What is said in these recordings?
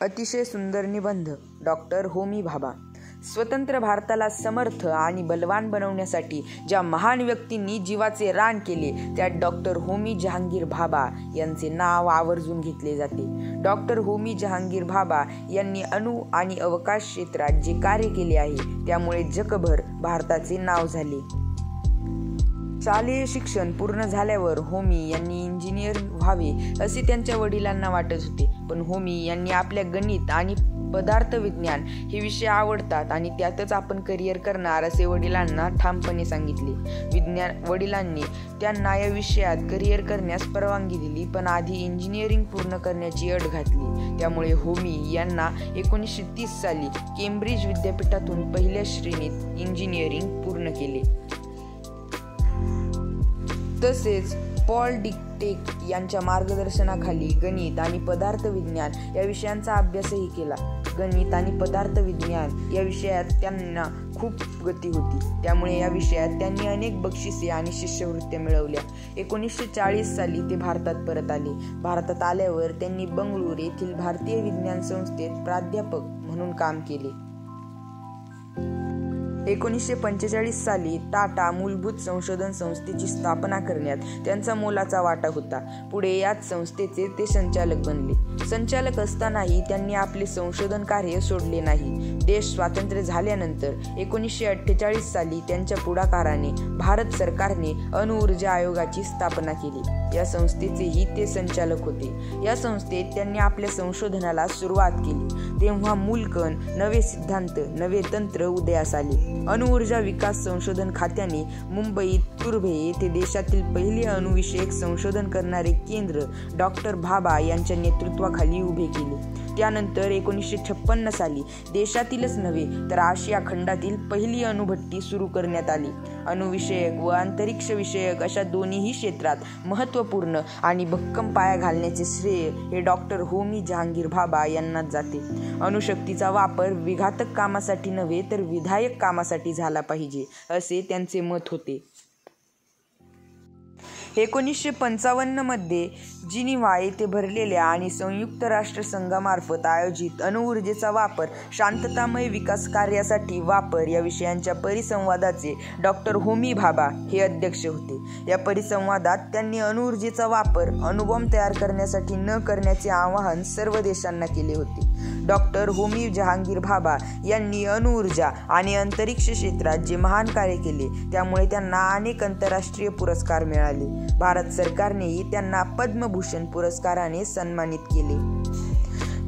अतिशय सुंदर निबंध डॉक्टर होमी भाभा. स्वतंत्र भारताला समर्थ आणि बलवान बनवण्यासाठी ज्या महान व्यक्तींनी जीवाचे रान केले त्यात डॉक्टर होमी जहांगीर भाभा यांचे नाव आवर्जून घेतले जाते. डॉक्टर होमी जहांगीर भाभा यांनी अणु आणि अवकाश क्षेत्रात जे कार्य केले आहे त्यामुळे जगभर भारताचे नाव झाले. शालेय शिक्षण पूर्ण झाल्यावर होमी यांनी इंजिनियर व्हावे असे त्यांच्या वडिलांना वाटत होते, पण होमी यांनी आपल्या गणित आणि पदार्थ विज्ञान हे विषय आवडतात आणि त्यातच आपण करिअर करणार असे वडिलांना ठामपणे सांगितले. वडिलांनी त्यांना या विषयात करिअर करण्यास परवानगी दिली, पण आधी इंजिनिअरिंग पूर्ण करण्याची अट घातली. त्यामुळे होमी यांना 1930 साली केम्ब्रिज विद्यापीठातून पहिल्या श्रेणीत इंजिनिअरिंग पूर्ण केले. तसेच पॉल डिक्टेक यांच्या मार्गदर्शनाखाली गणित आणि पदार्थ विज्ञान या विषयांचा अभ्यासही केला. गणित आणि पदार्थ विज्ञान या विषयात त्यांना खूप गती होती, त्यामुळे या विषयात त्यांनी अनेक बक्षिसे आणि शिष्यवृत्त्या मिळवल्या. 1940 साली ते भारतात परत आले. भारतात आल्यावर त्यांनी बंगळूर येथील भारतीय विज्ञान संस्थेत प्राध्यापक म्हणून काम केले. 1945 साली टाटा मूलभूत संशोधन संस्थेची स्थापना करण्यात त्यांचा मोलाचा वाटा होता. पुढे याच संस्थेचे ते संचालक बनले. संचालक असतानाही त्यांनी आपले संशोधन कार्य सोडले नाही. देश स्वातंत्र्य झाल्यानंतर 1948 साली त्यांच्या पुढाकाराने भारत सरकारने अणुऊर्जा आयोगाची स्थापना केली. या संस्थेचेही ते संचालक होते. या संस्थेत त्यांनी आपल्या संशोधनाला सुरुवात केली तेव्हा मूलकण, नवे सिद्धांत, नवे तंत्र उदयास आले. अणुऊर्जा विकास संशोधन खात्याने मुंबईत तुर्भे येथे देशातील पहिले अणुविषयक संशोधन करणारे केंद्र डॉक्टर भाभा यांच्या नेतृत्वाखाली उभे केले. त्यानंतर 1956 साली देशातीलच नव्हे तर आशिया खंडातील पहिली अणुभट्टी सुरू करण्यात आली. अणुविषयक व अंतरिक्ष विषयक अशा दोन्हीही क्षेत्रात महत्त्वपूर्ण आणि भक्कम पाया घालण्याचे श्रेय हे डॉक्टर होमी जहांगीर भाभा यांनाच जाते. अणुशक्तीचा वापर विघातक कामासाठी नव्हे तर विधायक कामासाठी झाला पाहिजे असे त्यांचे मत होते. 1955 मध्ये जिनिव्हा येथे भरलेल्या आणि संयुक्त राष्ट्र संघामार्फत आयोजित अणुऊर्जेचा वापर शांततामय विकास कार्यासाठी वापर या विषयांच्या परिसंवादाचे डॉक्टर होमी भाभा हे अध्यक्ष होते. या परिसंवादात त्यांनी अणुऊर्जेचा वापर अणुबॉम्ब तयार करण्यासाठी न करण्याचे आवाहन सर्व देशांना केले होते. डॉक्टर होमी जहांगीर भाभा यांनी अणुऊर्जा आणि अंतरिक्ष क्षेत्रात जे महान कार्य केले त्यामुळे त्यांना अनेक आंतरराष्ट्रीय पुरस्कार मिळाले. भारत सरकारनेही त्यांना पद्मभूषण पुरस्काराने सन्मानित केले.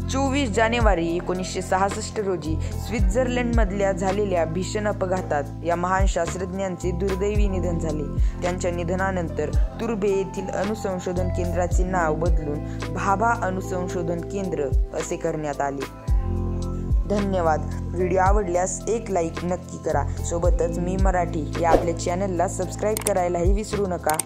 24 जानेवारी 1966 रोजी स्वित्झर्लंडमधल्या झालेल्या भीषण अपघातात या महान शास्त्रज्ञांचे दुर्दैवी निधन झाले. त्यांच्या निधनानंतर तुर्भे येथील अणुसंशोधन केंद्राचे नाव बदलून भाभा अणुसंशोधन केंद्र असे करण्यात आले. धन्यवाद. व्हिडिओ आवडल्यास एक लाईक नक्की करा. सोबतच मी मराठी या आपल्या चॅनलला सबस्क्राईब करायलाही विसरू नका.